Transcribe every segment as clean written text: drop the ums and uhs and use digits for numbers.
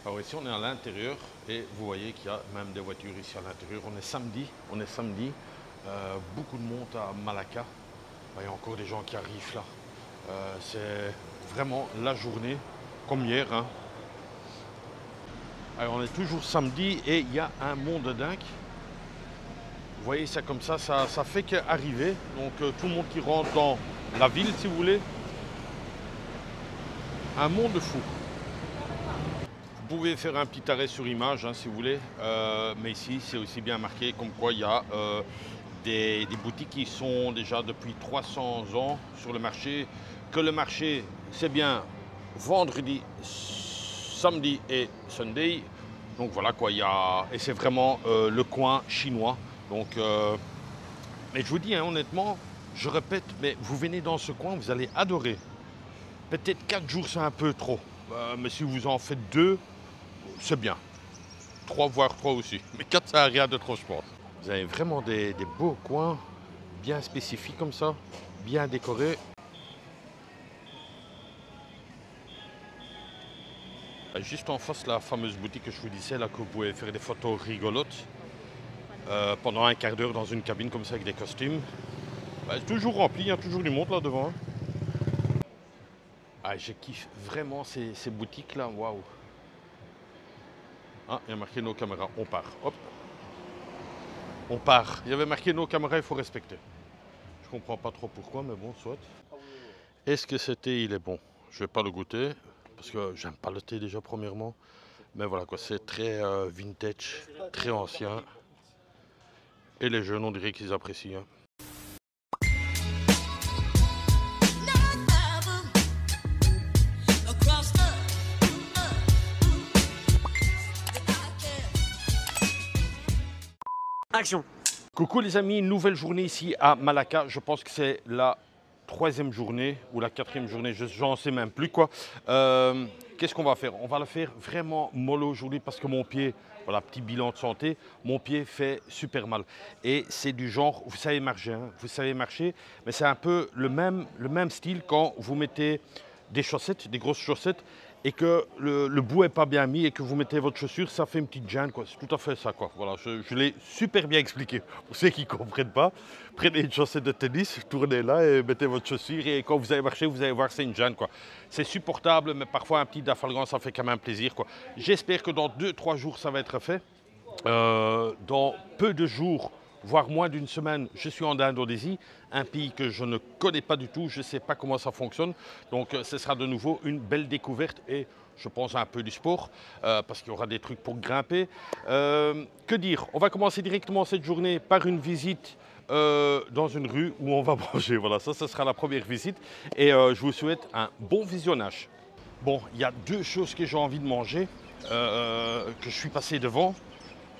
Alors ici on est à l'intérieur et vous voyez qu'il y a même des voitures ici à l'intérieur. On est samedi, beaucoup de monde à Malacca. Il y a encore des gens qui arrivent là. C'est vraiment la journée comme hier. Hein. Alors on est toujours samedi et il y a un monde de dingue. Vous voyez ça comme ça fait qu'arriver. Donc tout le monde qui rentre dans la ville si vous voulez. Un monde de fou. Vous pouvez faire un petit arrêt sur image hein, si vous voulez, mais ici c'est aussi bien marqué comme quoi il y a des boutiques qui sont déjà depuis 300 ans sur le marché, que le marché c'est bien vendredi, samedi et Sunday, donc voilà quoi, il y a, et c'est vraiment le coin chinois, donc mais je vous dis hein, honnêtement, je répète, mais vous venez dans ce coin, vous allez adorer. Peut-être 4 jours c'est un peu trop, mais si vous en faites 2, c'est bien. 3 voire 3 aussi. Mais 4 ça n'a rien de trop je pense. Vous avez vraiment des beaux coins bien spécifiques comme ça, bien décorés. Juste en face la fameuse boutique que je vous disais là que vous pouvez faire des photos rigolotes pendant un quart d'heure dans une cabine comme ça avec des costumes. C'est toujours rempli, il y a toujours du monde là devant. Hein. Ah, je kiffe vraiment ces boutiques là, waouh. Ah, il y a marqué nos caméras, on part, hop. On part. Il y avait marqué nos caméras, il faut respecter. Je comprends pas trop pourquoi, mais bon, soit. Est-ce que ce thé, il est bon? Je vais pas le goûter, parce que j'aime pas le thé déjà, premièrement. Mais voilà, quoi, c'est très vintage, très ancien. Et les jeunes, on dirait qu'ils apprécient. Hein. Action. Coucou les amis, nouvelle journée ici à Malacca. Je pense que c'est la 3e journée ou la 4e journée, j'en sais même plus quoi. Qu'est-ce qu'on va faire? On va le faire vraiment mollo aujourd'hui parce que mon pied, voilà, petit bilan de santé, mon pied fait super mal. Et c'est du genre, vous savez marcher, hein, vous savez marcher, mais c'est un peu le même style quand vous mettez des chaussettes, des grosses chaussettes, et que le bout n'est pas bien mis et que vous mettez votre chaussure, ça fait une petite gêne, quoi. C'est tout à fait ça, quoi. Voilà, je l'ai super bien expliqué. Pour ceux qui ne comprennent pas, prenez une chaussette de tennis, tournez là et mettez votre chaussure et quand vous allez marcher, vous allez voir c'est une gêne, quoi. C'est supportable, mais parfois un petit dafalgan, ça fait quand même plaisir, quoi. J'espère que dans 2-3 jours, ça va être fait. Dans peu de jours, voire moins d'une semaine, je suis en Indonésie, un pays que je ne connais pas du tout, je ne sais pas comment ça fonctionne. Donc ce sera de nouveau une belle découverte et je pense un peu du sport, parce qu'il y aura des trucs pour grimper. Que dire? On va commencer directement cette journée par une visite dans une rue où on va manger. Voilà, ça sera la première visite et je vous souhaite un bon visionnage. Bon, il y a 2 choses que j'ai envie de manger, que je suis passé devant.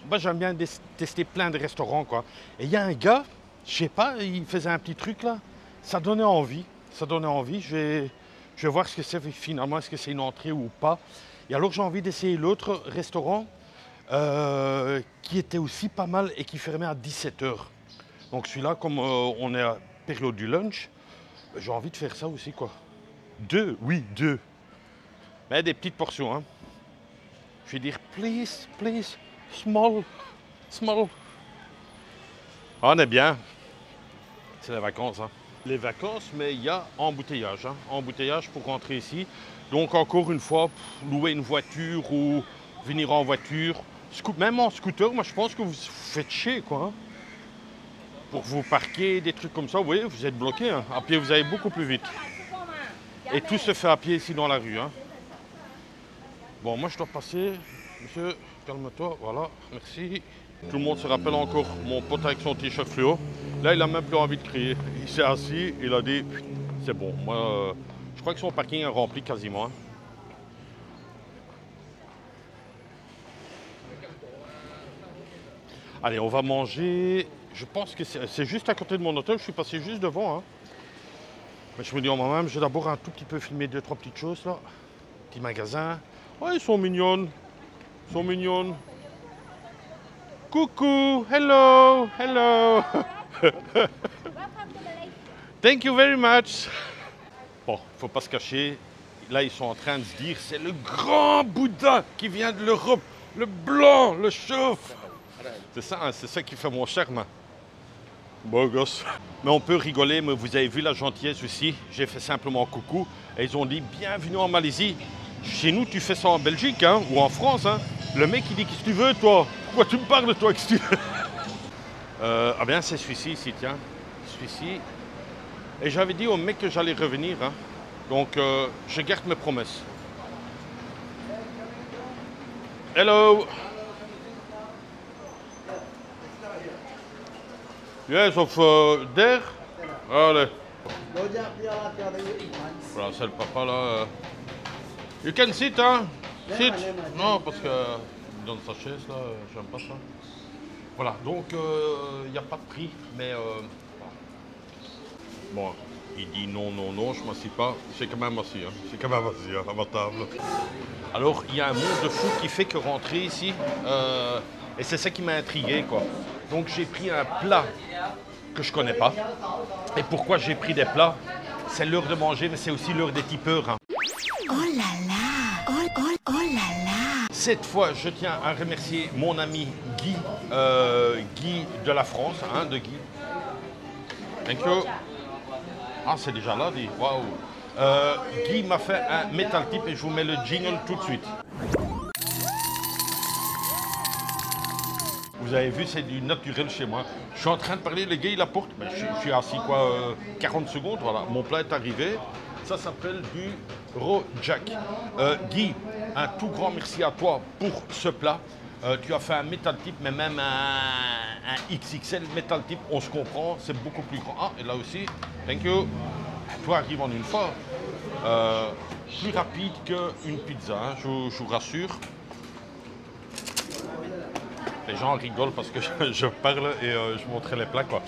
Moi, j'aime bien tester plein de restaurants, quoi. Et il y a un gars, je sais pas, il faisait un petit truc là, ça donnait envie. Ça donnait envie. Je vais voir ce que c'est finalement, est-ce que c'est une entrée ou pas. Et alors, j'ai envie d'essayer l'autre restaurant qui était aussi pas mal et qui fermait à 17h. Donc celui-là, comme on est à période du lunch, j'ai envie de faire ça aussi, quoi. 2, oui, 2. Mais des petites portions, hein. Je vais dire, please, please. Small. On est bien. C'est les vacances. Hein. Les vacances, mais il y a embouteillage. Hein. Embouteillage pour rentrer ici. Donc encore une fois, louer une voiture ou venir en voiture. Même en scooter, moi je pense que vous faites chier quoi. Hein. Pour vous parquer, des trucs comme ça, vous voyez, vous êtes bloqué. Hein. À pied, vous allez beaucoup plus vite. Et tout se fait à pied ici dans la rue. Hein. Bon, moi je dois passer. Monsieur, calme-toi, voilà, merci. Tout le monde se rappelle encore mon pote avec son t-shirt fluo. Là, il a même plus envie de crier. Il s'est assis, il a dit, c'est bon. Moi, je crois que son parking est rempli quasiment. Hein. Allez, on va manger. Je pense que c'est juste à côté de mon hôtel. Je suis passé juste devant. Hein. Mais je me dis en moi-même, je vais d'abord un tout petit peu filmer 2-3 petites choses là. Petit magasin. Ouais, ils sont mignonnes. Ils sont mignonnes. Coucou, hello, hello. Thank you very much. Bon, faut pas se cacher. Là, ils sont en train de se dire, c'est le grand Bouddha qui vient de l'Europe, le blanc, le chauve. C'est ça, hein, c'est ça qui fait mon charme. Hein. Beau gosse. Mais on peut rigoler, mais vous avez vu la gentillesse aussi. J'ai fait simplement coucou et ils ont dit, bienvenue en Malaisie. Chez nous, tu fais ça en Belgique hein, ou en France. Hein. Le mec, il dit, qu'est-ce que tu veux, toi? Pourquoi tu me parles, toi, qu'est-ce que tu veux? Ah bien, c'est celui-ci ici, tiens. Celui-ci. Et j'avais dit au mec que j'allais revenir. Hein. Donc, je garde mes promesses. Hello. Yes, of there. Allez. Voilà, c'est le papa là. You can sit, hein? Sit. Non, parce que dans sa chaise là, j'aime pas ça. Voilà, donc il n'y a pas de prix, mais bon, il dit non, non, non, je ne m'assis pas. C'est quand même assis, hein. C'est quand même assis hein, à ma table. Alors, il y a un monde de fou qui fait que rentrer ici, et c'est ça qui m'a intrigué, quoi. Donc, j'ai pris un plat que je ne connais pas. Et pourquoi j'ai pris des plats? C'est l'heure de manger, mais c'est aussi l'heure des tipeurs. Hein. Oh là là, oh là là. Cette fois, je tiens à remercier mon ami Guy, Guy de la France, hein, de Guy. Thank you. Ah, c'est déjà là, dit. Waouh. Guy m'a fait un metal tip et je vous mets le jingle tout de suite. Vous avez vu, c'est du naturel chez moi. Je suis en train de parler, le gars il apporte. Ben, je suis assis quoi, 40 secondes, voilà. Mon plat est arrivé. Ça s'appelle du Rojak. Guy, un tout grand merci à toi pour ce plat. Tu as fait un metal tip, mais même un XXL metal tip, on se comprend, c'est beaucoup plus grand. Ah, et là aussi, thank you. Toi arrive en une fois. Plus rapide qu'une pizza, hein, je vous rassure. Les gens rigolent parce que je parle et je montrais les plats, quoi.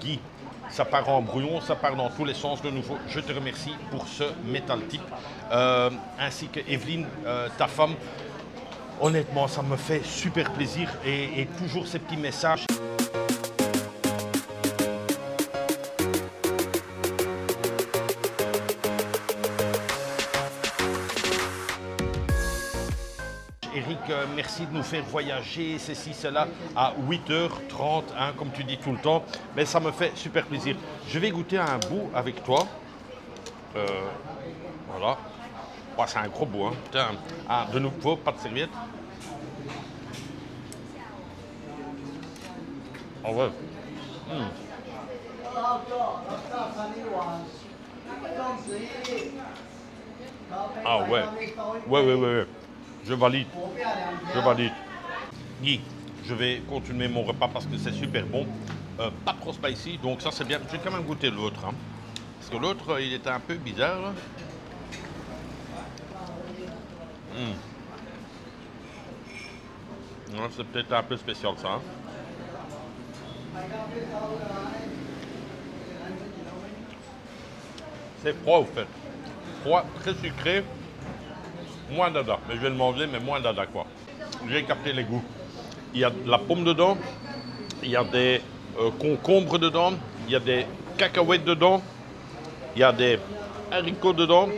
Guy, ça part en brouillon, ça part dans tous les sens de nouveau. Je te remercie pour ce metal tip. Ainsi que Evelyne, ta femme. Honnêtement, ça me fait super plaisir et toujours ces petits messages. Eric, merci de nous faire voyager, ceci, cela, à 8h30, hein, comme tu dis tout le temps. Mais ça me fait super plaisir. Je vais goûter un bout avec toi. Voilà. Oh, c'est un gros bout. Hein. Tiens, ah, de nouveau, pas de serviette. Oh ouais. Ah ouais. Ouais. Je valide. Je valide. Guy, je vais continuer mon repas parce que c'est super bon. Pas trop spicy, donc ça c'est bien. Je vais quand même goûter l'autre. Hein. Parce que l'autre, il était un peu bizarre. Là. C'est peut-être un peu spécial ça. Hein. C'est froid au fait. Froid, très sucré. Moins dada. Mais je vais le manger, mais moins dada quoi. J'ai capté les goûts. Il y a de la pomme dedans. Il y a des concombres dedans. Il y a des cacahuètes dedans. Il y a des haricots dedans.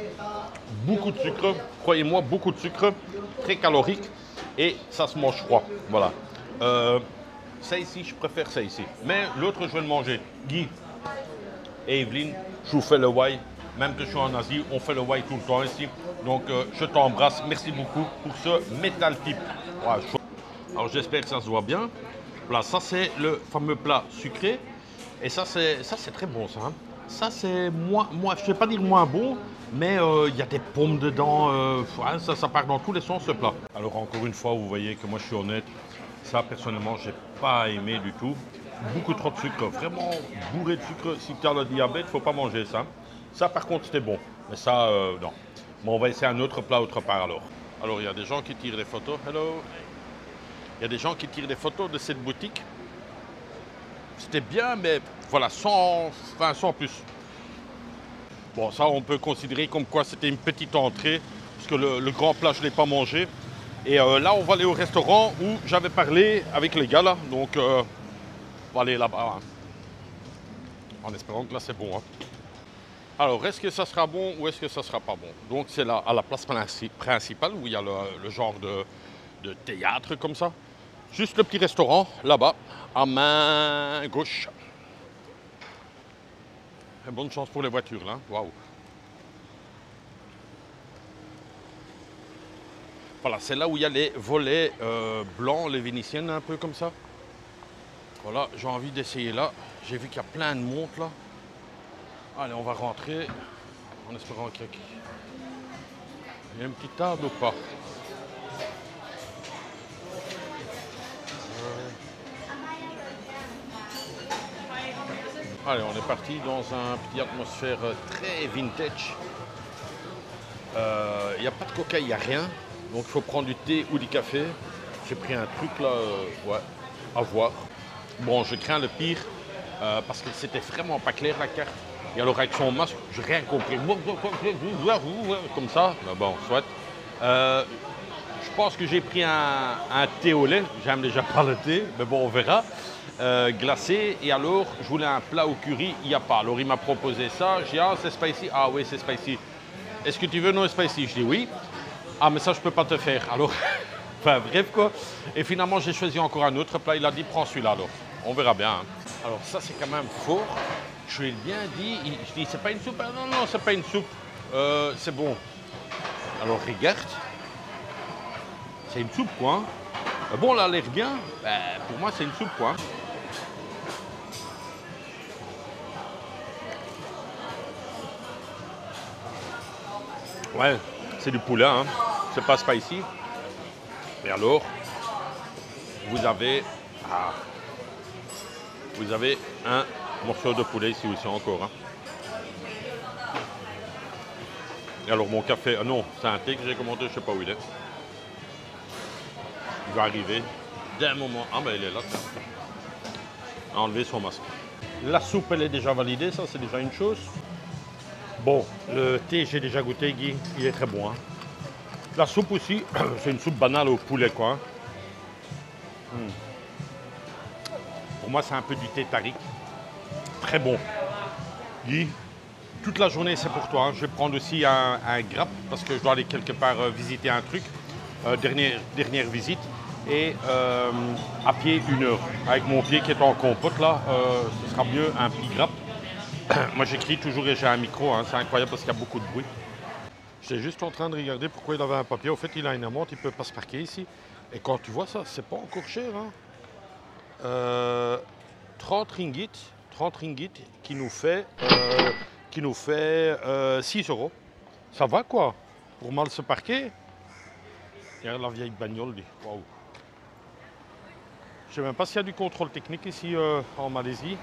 Beaucoup de sucre. Croyez-moi, beaucoup de sucre. Très calorique. Et ça se mange froid. Voilà. Ça ici, je préfère ça ici. Mais l'autre, je vais le manger. Guy et Evelyne, je vous fais le why. Même que je suis en Asie, on fait le why tout le temps ici. Donc, je t'embrasse. Merci beaucoup pour ce metal tip. Ouais, alors, j'espère que ça se voit bien. Voilà, ça, c'est le fameux plat sucré. Et ça, c'est très bon, ça. Hein. Ça, c'est moins, je ne vais pas dire moins bon, mais il y a des pommes dedans. Ouais, ça part dans tous les sens, ce plat. Alors, encore une fois, vous voyez que moi, je suis honnête. Ça, personnellement, je n'ai pas aimé du tout. Beaucoup trop de sucre. Vraiment bourré de sucre. Si tu as le diabète, il ne faut pas manger ça. Ça, par contre, c'était bon. Mais ça, non. Bon, on va essayer un autre plat autre part, alors. Alors, il y a des gens qui tirent des photos. Hello. Il y a des gens qui tirent des photos de cette boutique. C'était bien, mais voilà, sans plus. Bon, ça, on peut considérer comme quoi c'était une petite entrée, parce que le grand plat, je ne l'ai pas mangé. Et là, on va aller au restaurant où j'avais parlé avec les gars, là. Donc, on va aller là-bas. Hein. En espérant que là, c'est bon. Hein. Alors, est-ce que ça sera bon ou est-ce que ça sera pas bon? Donc, c'est là, à la place principale où il y a le genre de théâtre comme ça. Juste le petit restaurant, là-bas, à main gauche. Et bonne chance pour les voitures, là. Waouh. Voilà, c'est là où il y a les volets blancs, les vénitiennes, un peu comme ça. Voilà, j'ai envie d'essayer là. J'ai vu qu'il y a plein de monde là. Allez, on va rentrer en espérant qu'il y a une petite table ou pas. Allez, on est parti dans un petit atmosphère très vintage. Il n'y a pas de coca, il n'y a rien. Donc il faut prendre du thé ou du café. J'ai pris un truc là, ouais, à voir. Bon, je crains le pire parce que c'était vraiment pas clair la carte. Et alors avec son masque, j'ai rien compris. Comme ça, mais bon, soit. Je pense que j'ai pris un thé au lait. J'aime déjà pas le thé, mais bon, on verra. Glacé. Et alors, je voulais un plat au curry. Il n'y a pas. Alors, il m'a proposé ça. J'ai dit, ah, c'est spicy. Ah oui, c'est spicy. Est-ce que tu veux non spicy? Je dis oui. Ah, mais ça, je peux pas te faire. Alors, enfin, bref, quoi. Et finalement, j'ai choisi encore un autre plat. Il a dit, prends celui-là, alors. On verra bien. Hein. Alors, ça, c'est quand même fort. Je lui ai bien dit. Je dis, c'est pas une soupe? Ah, non, non, c'est pas une soupe. C'est bon. Alors, regarde. C'est une soupe, quoi. Hein. Bon, elle a l'air bien. Ben, pour moi, c'est une soupe, quoi. Ouais, c'est du poulet, hein. C'est pas spicy. Et alors, vous avez un morceau de poulet ici aussi encore. Hein. Et alors mon café, non, c'est un thé que j'ai commandé, je sais pas où il est. Il va arriver d'un moment. Ah ben il est là. A enlevé son masque. La soupe elle est déjà validée, ça c'est déjà une chose. Bon, le thé j'ai déjà goûté Guy, il est très bon. Hein. La soupe aussi, c'est une soupe banale au poulet quoi. Hein. Pour moi c'est un peu du thé tariq. Très bon. Guy, toute la journée c'est pour toi. Hein. Je vais prendre aussi un grappe parce que je dois aller quelque part visiter un truc. Dernière visite. Et à pied 1 heure. Avec mon pied qui est en compote là, ce sera mieux un petit grappe. Moi j'écris toujours et j'ai un micro, hein. C'est incroyable parce qu'il y a beaucoup de bruit. J'étais juste en train de regarder pourquoi il avait un papier. Au fait il a une amende, il ne peut pas se parquer ici. Et quand tu vois ça, c'est pas encore cher. Hein. 30 ringgit qui nous fait 6 euros. Ça va quoi? Pour mal se parquer. Regarde la vieille bagnole, dit. Waouh. Je ne sais même pas s'il y a du contrôle technique ici en Malaisie.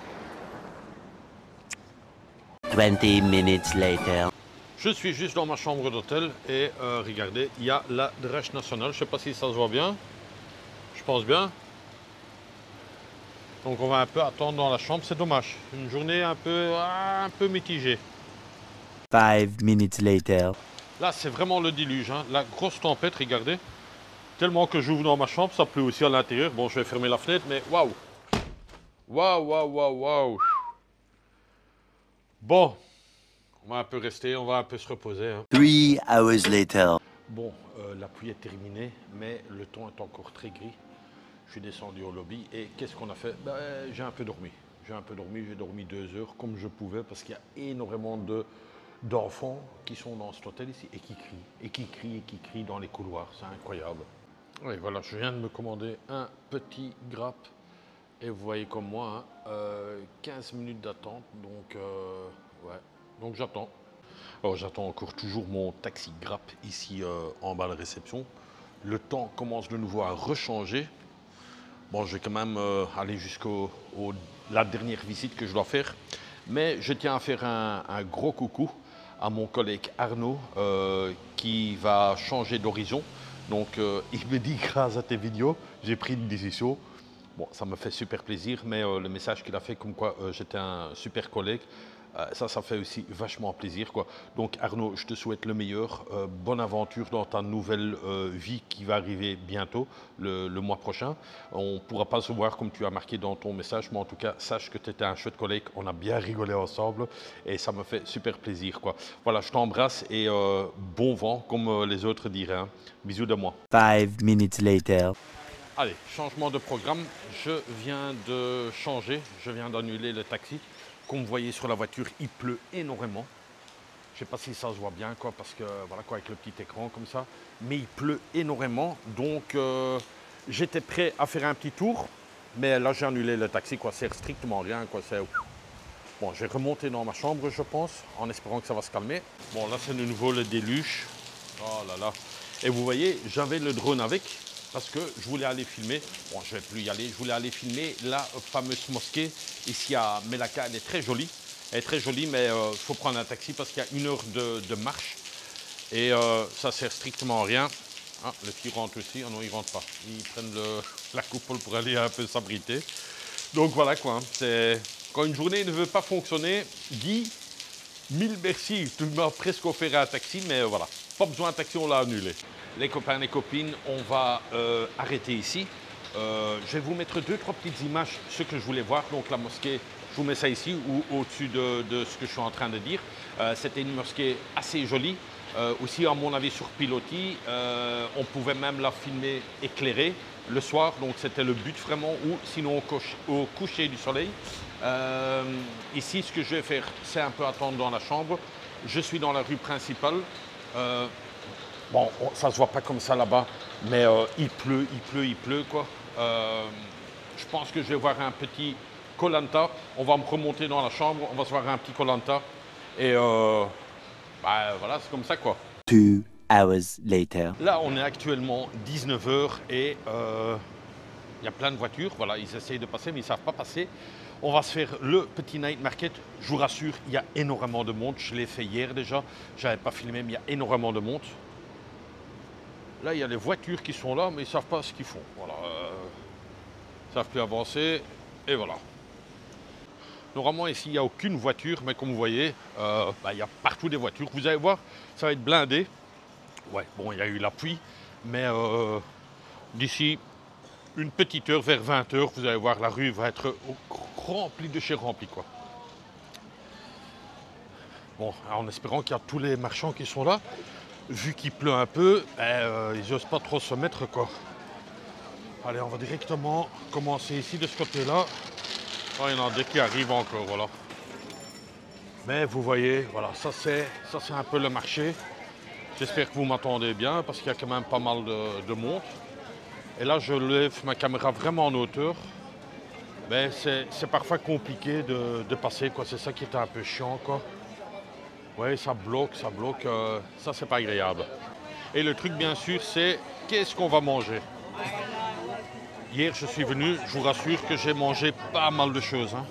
20 minutes later. Je suis juste dans ma chambre d'hôtel et regardez, il y a la drèche nationale. Je ne sais pas si ça se voit bien. Je pense bien. Donc on va un peu attendre dans la chambre, c'est dommage. Une journée un peu mitigée. 5 minutes later. Là, c'est vraiment le déluge. Hein. La grosse tempête, regardez. Tellement que j'ouvre dans ma chambre, ça pleut aussi à l'intérieur. Bon, je vais fermer la fenêtre, mais waouh. Waouh, waouh, waouh, waouh. Bon, on va un peu rester, on va un peu se reposer. Hein. 3 hours later. Bon, la pluie est terminée, mais le temps est encore très gris. Je suis descendu au lobby et qu'est-ce qu'on a fait? J'ai un peu dormi. J'ai dormi 2 heures comme je pouvais parce qu'il y a énormément d'enfants qui sont dans cet hôtel ici et qui crient dans les couloirs. C'est incroyable. Et voilà, je viens de me commander un petit grappe et vous voyez comme moi, hein, 15 minutes d'attente, donc ouais, donc j'attends. Alors j'attends encore toujours mon taxi grappe ici en bas à la réception. Le temps commence de nouveau à rechanger. Bon, je vais quand même aller jusqu'à la dernière visite que je dois faire. Mais je tiens à faire un gros coucou à mon collègue Arnaud qui va changer d'horizon. Donc il me dit grâce à tes vidéos, j'ai pris une décision. Bon, ça me fait super plaisir, mais le message qu'il a fait comme quoi j'étais un super collègue, Ça fait aussi vachement plaisir, quoi. Donc Arnaud, je te souhaite le meilleur. Bonne aventure dans ta nouvelle vie qui va arriver bientôt, le mois prochain. On ne pourra pas se voir comme tu as marqué dans ton message, mais en tout cas, sache que tu étais un chouette collègue. On a bien rigolé ensemble et ça me fait super plaisir, quoi. Voilà, je t'embrasse et bon vent, comme les autres diraient, hein. Bisous de moi. 5 minutes later. Allez, changement de programme. Je viens de changer, je viens d'annuler le taxi. Comme vous voyez sur la voiture, il pleut énormément. Je ne sais pas si ça se voit bien, quoi, parce que voilà, quoi, avec le petit écran comme ça. Mais il pleut énormément, donc j'étais prêt à faire un petit tour. Mais là, j'ai annulé le taxi, quoi. C'est strictement rien, quoi. Bon, je vais remonter dans ma chambre, je pense, en espérant que ça va se calmer. Bon, là, c'est de nouveau le déluge. Oh là là. Et vous voyez, j'avais le drone avec. Parce que je voulais aller filmer, bon je ne vais plus y aller, je voulais aller filmer la fameuse mosquée ici à Melaka. Elle est très jolie, mais il faut prendre un taxi parce qu'il y a 1 heure de marche et ça sert strictement à rien. Ah, le petit rentre aussi, ah non il ne rentre pas, ils prennent la coupole pour aller un peu s'abriter. Donc voilà quoi, hein. Quand une journée ne veut pas fonctionner, Guy, 1000 merci, tu m'as presque offert un taxi, mais voilà, pas besoin d'un taxi, on l'a annulé. Les copains, les copines, on va arrêter ici. Je vais vous mettre 2-3 petites images, ce que je voulais voir. Donc la mosquée, je vous mets ça ici ou au-dessus de ce que je suis en train de dire. C'était une mosquée assez jolie. Aussi, à mon avis, sur pilotis. On pouvait même la filmer éclairée le soir. Donc c'était le but vraiment, ou sinon au coucher du soleil. Ici, ce que je vais faire, c'est un peu attendre dans la chambre. Je suis dans la rue principale. Bon, ça ne se voit pas comme ça là-bas, mais il pleut, quoi. Je pense que je vais voir un petit Koh-Lanta. On va me remonter dans la chambre, on va se voir un petit Koh-Lanta. Et voilà, c'est comme ça, quoi. 2 hours later. Là, on est actuellement 19 h et il y a plein de voitures. Voilà, ils essayent de passer, mais ils ne savent pas passer. On va se faire le petit night market. Je vous rassure, il y a énormément de monde. Je l'ai fait hier déjà. Je n'avais pas filmé, mais il y a énormément de monde. Là, il y a les voitures qui sont là, mais ils ne savent pas ce qu'ils font. Voilà, ils ne savent plus avancer, et voilà. Normalement, ici, il n'y a aucune voiture, mais comme vous voyez, il y a partout des voitures. Vous allez voir, ça va être blindé. Ouais, bon, il y a eu la pluie, mais d'ici une petite heure, vers 20 h, vous allez voir, la rue va être remplie de chez remplie, quoi. Bon, en espérant qu'il y a tous les marchands qui sont là. Vu qu'il pleut un peu, ils n'osent pas trop se mettre, quoi. Allez, on va directement commencer ici de ce côté-là. Oh, il y en a deux qui arrivent encore, voilà. Mais vous voyez, voilà, ça c'est un peu le marché. J'espère que vous m'entendez bien parce qu'il y a quand même pas mal de monde. Et là, je lève ma caméra vraiment en hauteur. Mais c'est parfois compliqué de passer, quoi. C'est ça qui est un peu chiant, quoi. Oui, ça bloque, ça c'est pas agréable. Et le truc bien sûr c'est qu'est-ce qu'on va manger. Hier je suis venu, je vous rassure que j'ai mangé pas mal de choses, hein.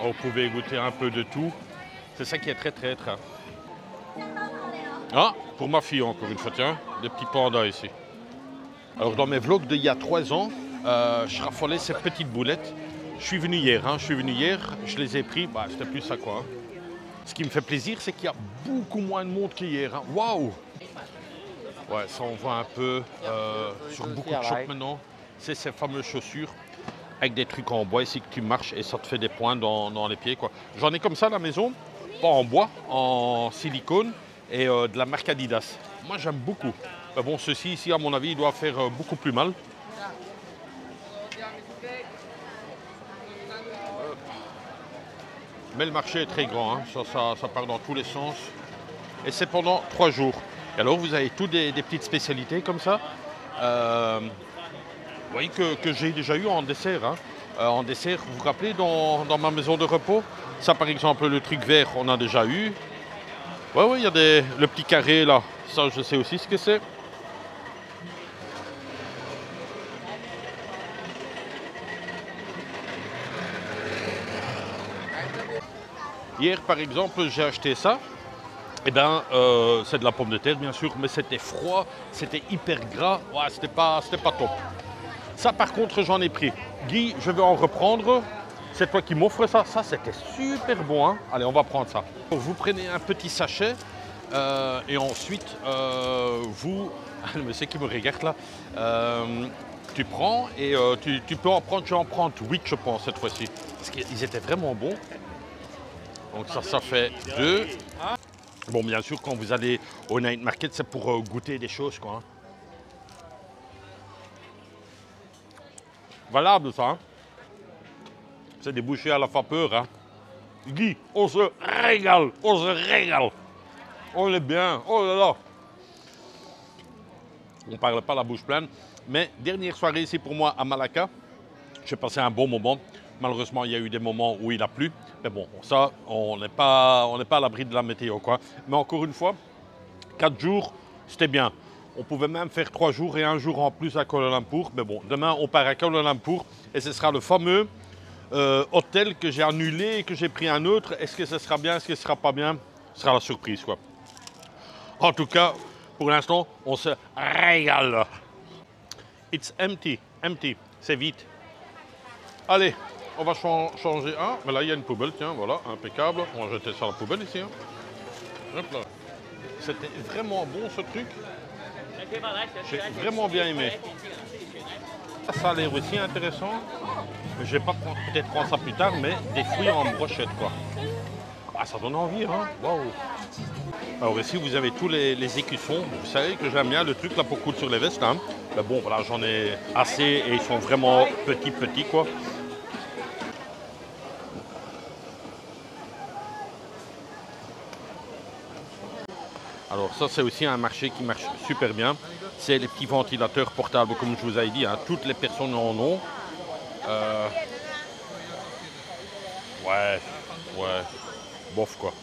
Oh, vous pouvez goûter un peu de tout. C'est ça qui est très traître, hein. Ah, pour ma fille encore une fois, tiens, des petits pandas ici. Alors dans mes vlogs d'il y a 3 ans, je raffolais ces petites boulettes. Je suis venu hier, hein, je les ai pris, c'était plus ça, quoi. Hein. Ce qui me fait plaisir, c'est qu'il y a beaucoup moins de monde qu'hier, hein. Waouh! Ouais, ça on voit un peu sur beaucoup de shops maintenant. C'est ces fameuses chaussures avec des trucs en bois ici que tu marches et ça te fait des points dans les pieds, quoi. J'en ai comme ça à la maison, pas en bois, en silicone. Et de la marque Adidas. Moi j'aime beaucoup. Mais bon, ceci ici à mon avis il doit faire beaucoup plus mal. Mais le marché est très grand, hein. Ça part dans tous les sens. Et c'est pendant 3 jours. Et alors vous avez toutes des petites spécialités comme ça. Vous voyez que j'ai déjà eu en dessert, hein. En dessert, vous vous rappelez dans ma maison de repos. Ça par exemple le truc vert on a déjà eu. Ouais, il y a le petit carré là, ça je sais aussi ce que c'est. Hier par exemple j'ai acheté ça, Eh ben, c'est de la pomme de terre, bien sûr, mais c'était froid, c'était hyper gras. Ouais, c'était pas top. Ça, par contre, j'en ai pris. Guy, je vais en reprendre. C'est toi qui m'offres ça. Ça, c'était super bon. Hein. Allez, on va prendre ça. Vous prenez un petit sachet et ensuite, vous... Le monsieur qui me regarde là. Tu prends et tu peux en prendre, tu vas en prendre 8, je pense, cette fois-ci. Parce qu'ils étaient vraiment bons. Donc ça fait 2. Bon, bien sûr, quand vous allez au night market, c'est pour goûter des choses, quoi. Hein. Valable, ça. Hein. C'est des bouchées à la vapeur. Hein. Guy, on se régale, on se régale. On est bien, oh là là. On ne parle pas la bouche pleine. Mais dernière soirée ici pour moi à Malacca, j'ai passé un bon moment. Malheureusement, il y a eu des moments où il a plu. Mais bon, ça, on n'est pas à l'abri de la météo, quoi. Mais encore une fois, 4 jours, c'était bien. On pouvait même faire 3 jours et 1 jour en plus à Kuala Lumpur. Mais bon, demain, on part à Kuala Lumpur et ce sera le fameux hôtel que j'ai annulé et que j'ai pris un autre. Est-ce que ce sera bien, est-ce que ce sera pas bien? Ce sera la surprise, quoi. En tout cas, pour l'instant, on se régale. It's empty, empty, c'est vide. Allez, on va changer un. Mais là, il y a une poubelle, tiens, voilà, impeccable. On va jeter ça à la poubelle ici. Hein. Hop là. C'était vraiment bon ce truc. J'ai vraiment bien aimé. Ça a l'air aussi intéressant. Je vais pas peut-être prendre ça plus tard, mais des fruits en brochette, quoi. Ah, ça donne envie, hein. Waouh. Alors ici, vous avez tous les écussons. Vous savez que j'aime bien le truc là pour coudre sur les vestes. Hein. Mais bon, voilà, j'en ai assez et ils sont vraiment petits, quoi. Alors ça, c'est aussi un marché qui marche super bien. C'est les petits ventilateurs portables, comme je vous avais dit. Hein. Toutes les personnes en ont. Ouais, bof quoi.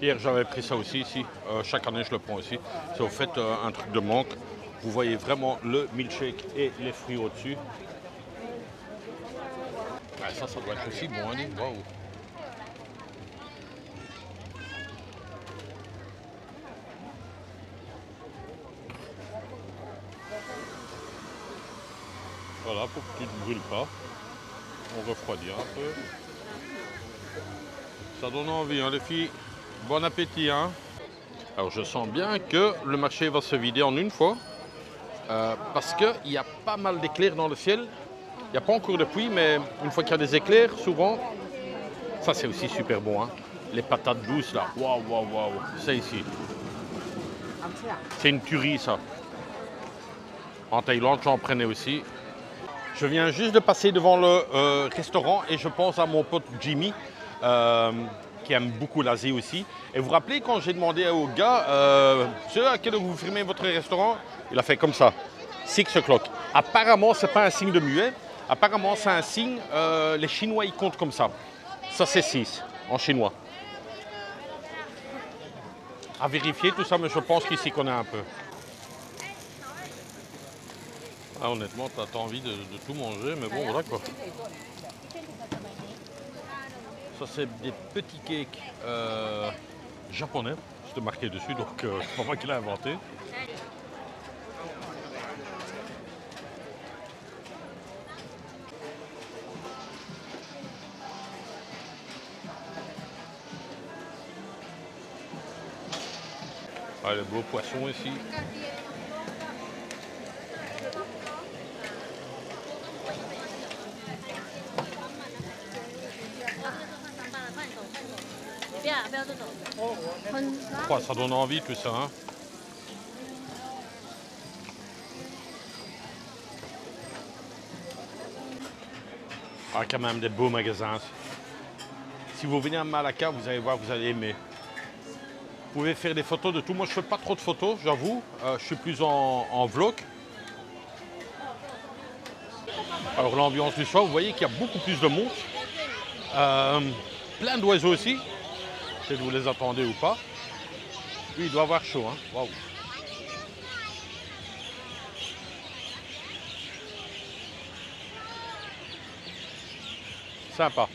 Hier, j'avais pris ça aussi ici. Chaque année, je le prends aussi. C'est au fait un truc de manque. Vous voyez vraiment le milkshake et les fruits au-dessus. Ouais, ça doit être aussi bon. Hein. Waouh. Voilà, pour que tu ne brûles pas. On refroidit un peu. Ça donne envie, hein, les filles. Bon appétit, hein. Alors, je sens bien que le marché va se vider en une fois. Parce qu'il y a pas mal d'éclairs dans le ciel. Il n'y a pas encore de pluie, mais une fois qu'il y a des éclairs, souvent, ça c'est aussi super bon. Hein. Les patates douces, là. Waouh, waouh, waouh. C'est ici. C'est une tuerie, ça. En Thaïlande, j'en prenais aussi. Je viens juste de passer devant le restaurant et je pense à mon pote Jimmy, qui aime beaucoup l'Asie aussi. Et vous vous rappelez quand j'ai demandé au gars, monsieur, à quelle heure vous fermez votre restaurant? Il a fait comme ça, 6 o'clock. Apparemment, ce n'est pas un signe de muet. Apparemment, c'est un signe, les Chinois, ils comptent comme ça. Ça, c'est 6 en chinois. À vérifier tout ça, mais je pense qu'il s'y connaît un peu. Ah, honnêtement, t'as envie de tout manger, mais bon, voilà quoi. Ça, c'est des petits cakes japonais. C'était marqué dessus, donc c'est pas moi qui l'ai inventé. Ah, les beaux poissons ici. Oh, ça donne envie tout ça. Hein. Ah, quand même des beaux magasins. Si vous venez à Malacca, vous allez voir, vous allez aimer. Vous pouvez faire des photos de tout. Moi, je ne fais pas trop de photos, j'avoue. Je suis plus en vlog. Alors, l'ambiance du soir, vous voyez qu'il y a beaucoup plus de monde. Plein d'oiseaux aussi. Si vous les attendez ou pas. Lui, il doit avoir chaud. Hein. Waouh. Sympa.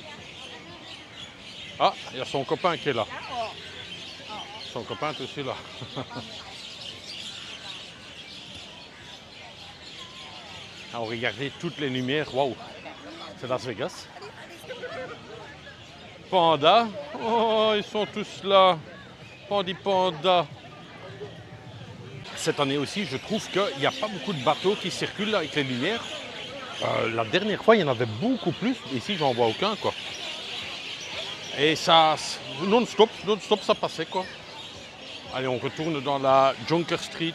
Ah, il y a son copain qui est là. Son copain est aussi là. Alors regardez toutes les lumières, waouh, c'est Las Vegas. Panda, oh ils sont tous là, panda. Cette année aussi, je trouve qu'il n'y a pas beaucoup de bateaux qui circulent avec les lumières. La dernière fois, il y en avait beaucoup plus. Ici, j'en vois aucun, quoi. Et ça, non-stop, ça passait, quoi. Allez, on retourne dans la Junker Street.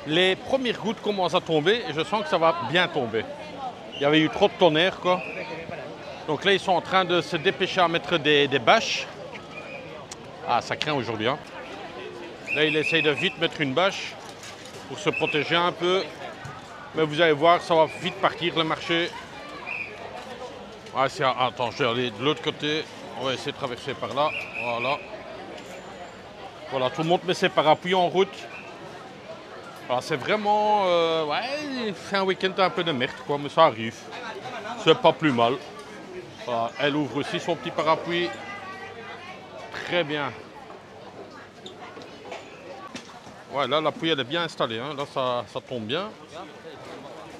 Les premières gouttes commencent à tomber et je sens que ça va bien tomber. Il y avait eu trop de tonnerre, quoi. Donc là, ils sont en train de se dépêcher à mettre des bâches. Ah, ça craint aujourd'hui, hein. Là, il essaye de vite mettre une bâche pour se protéger un peu. Mais vous allez voir, ça va vite partir le marché. Ah, attends, je vais aller de l'autre côté. On va essayer de traverser par là. Voilà. Voilà, tout le monde met ses parapluies en route. Alors, c'est vraiment... ouais, c'est un week-end un peu de merde, quoi, mais ça arrive. C'est pas plus mal. Voilà, elle ouvre aussi son petit parapluie. Très bien. Ouais, là, la pluie, elle est bien installée. Hein. Là, ça tombe bien.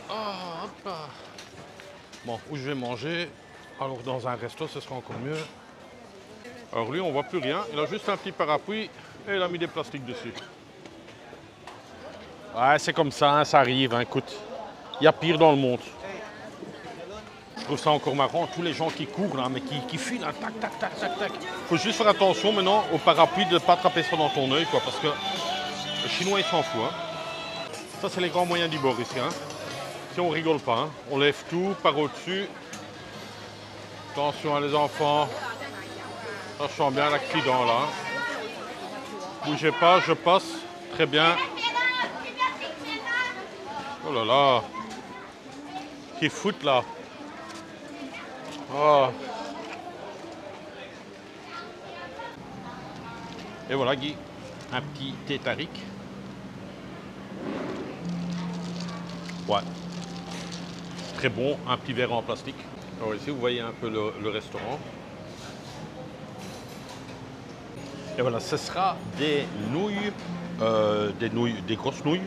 Ah, hop là. Bon, où je vais manger? Alors, dans un resto, ce sera encore mieux. Alors, lui, on voit plus rien. Il a juste un petit parapluie et il a mis des plastiques dessus. Ouais, c'est comme ça, hein, ça arrive. Hein, écoute, il y a pire dans le monde. Je trouve ça encore marrant, tous les gens qui courent, là, mais qui filent, hein, tac, tac, tac, tac, tac. Faut juste faire attention maintenant au parapluie de ne pas attraper ça dans ton œil, quoi, parce que le Chinois, il s'en fout. Hein. Ça, c'est les grands moyens du bord ici. Hein. Si on rigole pas, hein. On lève tout par au-dessus. Attention, hein, les enfants. Ça, je sens bien l'accident, là. Hein. Bougez pas, je passe. Très bien. Oh là là. Qui foutent, là. Oh. Et voilà, Guy. Un petit thé Tariq. Ouais. Très bon, un petit verre en plastique. Alors ici, vous voyez un peu le restaurant. Et voilà, ce sera des nouilles, des grosses nouilles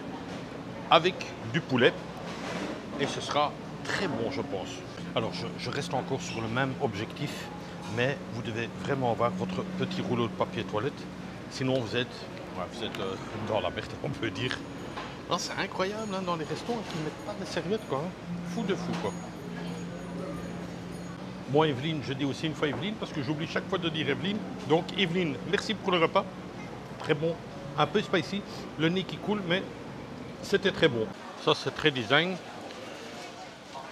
avec du poulet. Et ce sera très bon, je pense. Alors, je reste encore sur le même objectif, mais vous devez vraiment avoir votre petit rouleau de papier toilette. Sinon, vous êtes dans la merde, on peut dire. C'est incroyable, hein, dans les restaurants, ils ne mettent pas de serviettes, quoi. Hein. Fou de fou, quoi. Moi, Evelyne, je dis aussi une fois Evelyne, parce que j'oublie chaque fois de dire Evelyne. Donc, Evelyne, merci pour le repas. Très bon, un peu spicy, le nez qui coule, mais c'était très bon. Ça, c'est très design.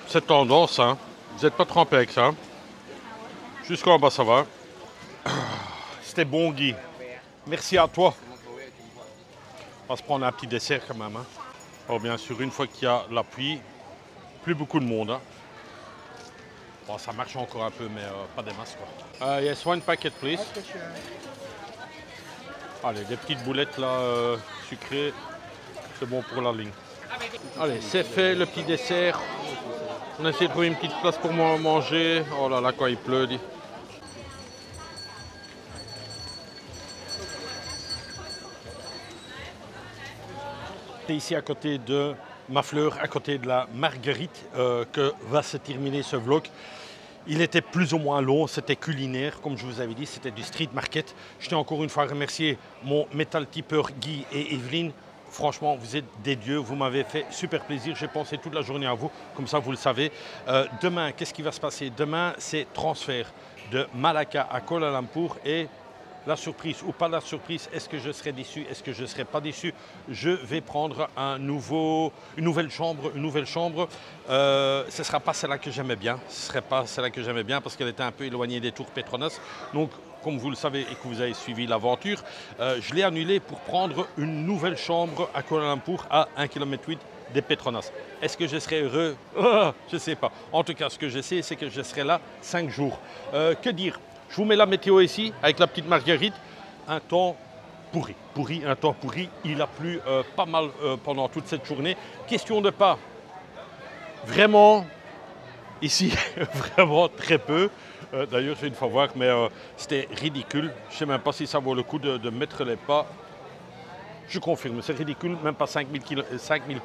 C'est tendance, hein. Vous n'êtes pas trempé avec ça. Jusqu'en bas, ça va. C'était bon, Guy. Merci à toi. On va se prendre un petit dessert quand même. Hein. Alors bien sûr, une fois qu'il y a la pluie, plus beaucoup de monde. Hein. Bon, ça marche encore un peu, mais pas des masses, quoi. Yes, one packet, please. Allez, des petites boulettes là, sucrées. C'est bon pour la ligne. Allez, c'est fait, le petit dessert. On essaie de trouver une petite place pour manger. Oh là là, quand il pleut, dit. Ici à côté de ma fleur, à côté de la Marguerite, que va se terminer ce vlog. Il était plus ou moins long, c'était culinaire, comme je vous avais dit, c'était du street market. Je tiens encore une fois à remercier mon métal tipeur Guy et Evelyne. Franchement, vous êtes des dieux, vous m'avez fait super plaisir. J'ai pensé toute la journée à vous, comme ça vous le savez. Demain, qu'est-ce qui va se passer? Demain, c'est transfert de Malacca à Kuala Lumpur et la surprise ou pas la surprise, est-ce que je serai déçu, est-ce que je ne serai pas déçu? Je vais prendre une nouvelle chambre. Ce ne sera pas celle-là que j'aimais bien. Ce ne serait pas celle-là que j'aimais bien parce qu'elle était un peu éloignée des tours Petronas. Donc, comme vous le savez et que vous avez suivi l'aventure, je l'ai annulée pour prendre une nouvelle chambre à Kuala Lumpur à 1,8 km des Petronas. Est-ce que je serai heureux? Je ne sais pas. En tout cas, ce que je sais, c'est que je serai là 5 jours. Que dire? Je vous mets la météo ici, avec la petite Marguerite. Un temps pourri. Un temps pourri. Il a plu pas mal pendant toute cette journée. Question de pas. Vraiment, ici, vraiment très peu. D'ailleurs, je vais une fois voir, mais c'était ridicule. Je ne sais même pas si ça vaut le coup de mettre les pas. Je confirme, c'est ridicule, même pas 5000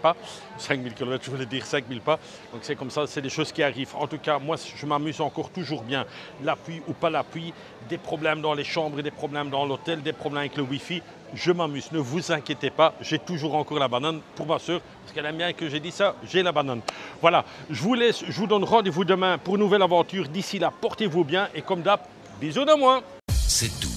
pas, 5000 km, je voulais dire 5000 pas. Donc c'est comme ça, c'est des choses qui arrivent. En tout cas, moi, je m'amuse encore toujours bien. L'appui ou pas l'appui, des problèmes dans les chambres, des problèmes dans l'hôtel, des problèmes avec le Wi-Fi. Je m'amuse, ne vous inquiétez pas, j'ai toujours encore la banane pour ma soeur, parce qu'elle aime bien que j'ai dit ça, j'ai la banane. Voilà, je vous laisse, je vous donne rendez-vous demain pour une nouvelle aventure. D'ici là, portez-vous bien et comme d'hab, bisous de moi. C'est tout